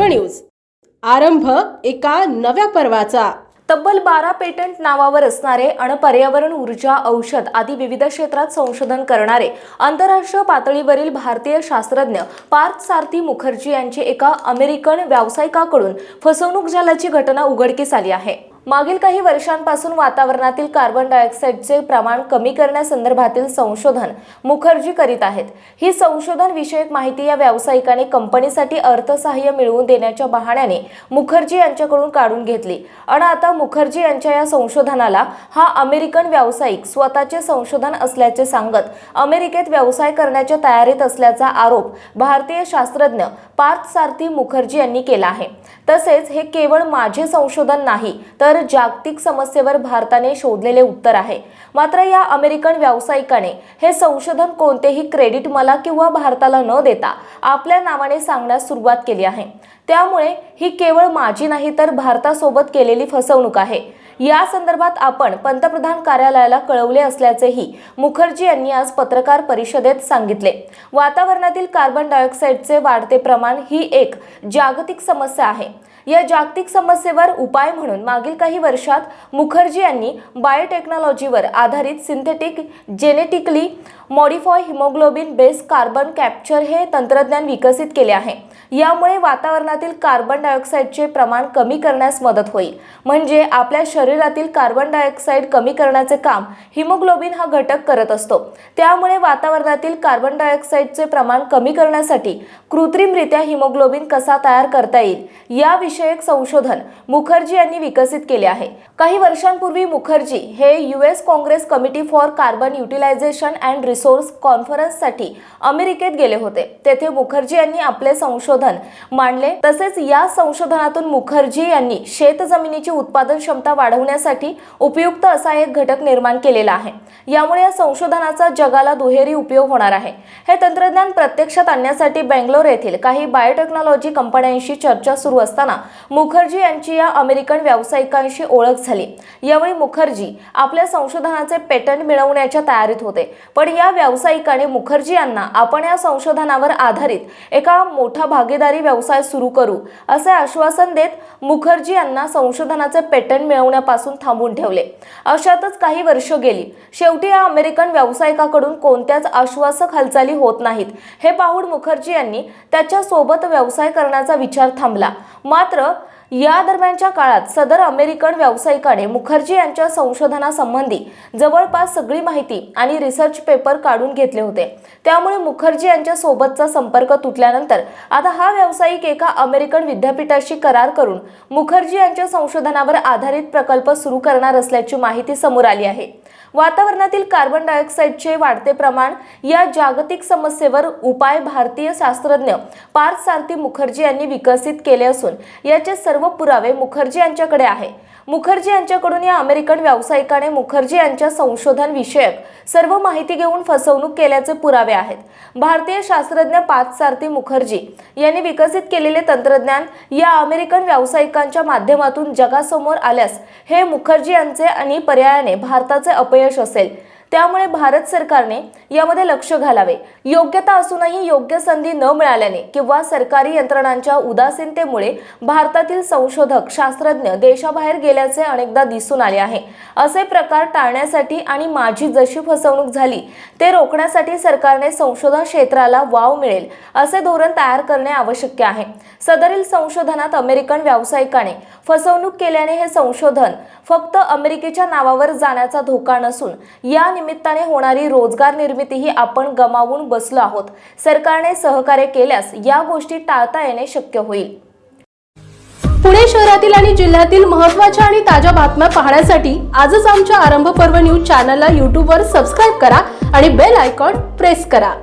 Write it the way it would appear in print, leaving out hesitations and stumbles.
News. आरंभ एका नव्या पर्वाचा। तब्बल 12 पेटंट नावावर असणारे आणि पर्यावरण, ऊर्जा, औषध आदी विविध क्षेत्रात संशोधन करणारे आंतरराष्ट्रीय पातळीवरील भारतीय शास्त्रज्ञ पार्थ सारथी मुखर्जी यांची एका अमेरिकन व्यावसायिकाकडून फसवणूक झाल्याची घटना उघडकीस आली आहे। मागील काही वर्षांपासून वातावरणातील कार्बन डायऑक्साईडचे प्रमाण कमी करण्यासंदर्भातील संशोधन मुखर्जी करीत आहेत। ही संशोधन विषयक माहिती या व्यावसायिकाने कंपनीसाठी अर्थसहाय्य मिळवून देण्याच्या बहाण्याने मुखर्जी यांच्याकडून काढून घेतली आणि आता मुखर्जी यांच्या या संशोधनाला हा अमेरिकन व्यावसायिक स्वतःचे संशोधन असल्याचे सांगत अमेरिकेत व्यवसाय करण्याच्या तयारीत असल्याचा आरोप भारतीय शास्त्रज्ञ पार्थ सारथी मुखर्जी यांनी केला आहे। तसेच हे केवळ माझे संशोधन नाही तर जागतिक समस्येवर भारताने शोधलेले उत्तर आहे। मात्र या अमेरिकन व्यावसायिकाने हे संशोधन कोणतेही क्रेडिट मला किंवा भारताला न देता आपल्या नावाने सांगण्यास सुरुवात केली आहे। त्यामुळे ही केवळ माझी नाही तर भारतासोबत केलेली फसवणूक आहे। या संदर्भात आपण पंतप्रधान कार्यालयाला कळवले असल्याचेही मुखर्जी यांनी आज पत्रकार परिषदेत सांगितले। वातावरणातील कार्बन डायऑक्साईडचे वाढते प्रमाण ही एक जागतिक समस्या आहे। या जागतिक समस्येवर उपाय म्हणून मागील काही वर्षात मुखर्जी यांनी बायोटेक्नॉलॉजीवर आधारित synthetic genetically modify haemoglobin based carbon capture हे तंत्रज्ञान विकसित केले आहे। यामुळे वातावरणातील कार्बन डायऑक्साईडचे प्रमाण कमी करण्यास मदत होईल। म्हणजे आपल्या शरीरातील कार्बन डायऑक्साईड कमी करण्याचे काम हिमोग्लोबिन हा घटक करत असतो। त्यामुळे वातावरणातील कार्बन डायऑक्साईडचे प्रमाण कमी करण्यासाठी कृत्रिमरित्या हिमोग्लोबिन कसा तयार करता येईल या विषयक संशोधन मुखर्जी यांनी विकसित केले आहे। काही वर्षांपूर्वी मुखर्जी हे US congress committee for carbon utilisation and resource कॉन्फरन्ससाठी अमेरिकेत गेले होते। तेथे मुखर्जी यांनी आपले संशोधन मांडले। तसेच या संशोधनातून मुखर्जी यांनी शेतजमिनीची उत्पादन क्षमता वाढवण्यासाठी उपयुक्त असा एक घटक निर्माण केलेला आहे। यामुळे या संशोधनाचा जगाला दुहेरी उपयोग होणार आहे। हे तंत्रज्ञान प्रत्यक्षात आणण्यासाठी बेंगलोर येथील काही बायोटेक्नॉलॉजी कंपन्यांशी चर्चा सुरू असताना मुखर्जी यांची या अमेरिकन व्यावसायिकांशी ओळख झाली। यावेळी मुखर्जी आपल्या संशोधनाचे पेटंट मिळवण्याच्या तयारीत होते, पण या व्यावसायिकाने मुखर्जी यांना आपण या संशोधनावर आधारित एका मोठा भागीदारी व्यवसाय सुरू करू असे आश्वासन देत मुखर्जी यांना संशोधनाचे पेटंट मिळवण्यापासून थांबवून ठेवले। अशातच काही वर्ष गेली। शेवटी या अमेरिकन व्यावसायिकाकडून कोणत्याच आश्वासक हालचाली होत नाहीत। हे पाहून मुखर्जी यांनी त्याच्या सोबत व्यवसाय करण्याचा विचार थांबला। मात्र या दरम्यानच्या काळात सदर अमेरिकन व्यावसायिकाने मुखर्जी यांच्या संशोधनासंबंधी जवळपास सगळी माहिती आणि रिसर्च पेपर काढून घेतले होते। त्यामुळे मुखर्जी यांच्या सोबतचा संपर्क तुटल्यानंतर आता हा व्यावसायिक एका अमेरिकन विद्यापीठाशी करार करून मुखर्जी यांच्या संशोधनावर आधारित प्रकल्प सुरू करणार असल्याची माहिती समोर आली आहे। वातावरणातील कार्बन डायऑक्साईडचे वाढते प्रमाण या जागतिक समस्येवर उपाय भारतीय शास्त्रज्ञ पार्थ सारथी मुखर्जी यांनी विकसित केले असून याचे सर्व पुरावे मुखर्जी यांच्याकडे आहे। मुखर्जी यांच्याकडून या अमेरिकन व्यावसायिकाने मुखर्जी यांच्या संशोधन विषयक सर्व माहिती घेऊन फसवणूक केल्याचे पुरावे आहेत। भारतीय शास्त्रज्ञ पार्थ सारथी मुखर्जी यांनी विकसित केलेले तंत्रज्ञान या अमेरिकन व्यावसायिकांच्या माध्यमातून जगासमोर आल्यास हे मुखर्जी यांचे आणि पर्यायाने भारताचे अपयश असेल। त्यामुळे भारत सरकारने यामध्ये लक्ष घालावे। योग्यता असूनही योग्य संधी न मिळाल्याने किंवा सरकारी यंत्रणांच्या उदासीनतेमुळे भारतातील संशोधक शास्त्रज्ञ देशाबाहेर गेल्याचे अनेकदा दिसून आले आहे। असे प्रकार टाळण्यासाठी आणि माझी जशी फसवणूक झाली ते रोखण्यासाठी सरकारने संशोधन क्षेत्राला वाव मिळेल असे धोरण तयार करणे आवश्यक आहे। सदरील संशोधनात अमेरिकन व्यावसायिकाने फसवणूक केल्याने हे संशोधन फक्त अमेरिकेच्या नावावर जाण्याचा धोका नसून या निमित्ताने होणारी रोजगार निर्मितीही आपण गमावून बसलो आहोत। सरकारने सहकार्य केल्यास या गोष्टी टाळता येणे शक्य होईल। पुणे शहरातील आणि जिल्ह्यातील महत्त्वाच्या आणि ताज्या बातम्या पाहण्यासाठी आजच आमच्या आरंभ पर्व न्यूज चॅनलला YouTube वर सबस्क्राइब करा आणि बेल आयकॉन प्रेस करा।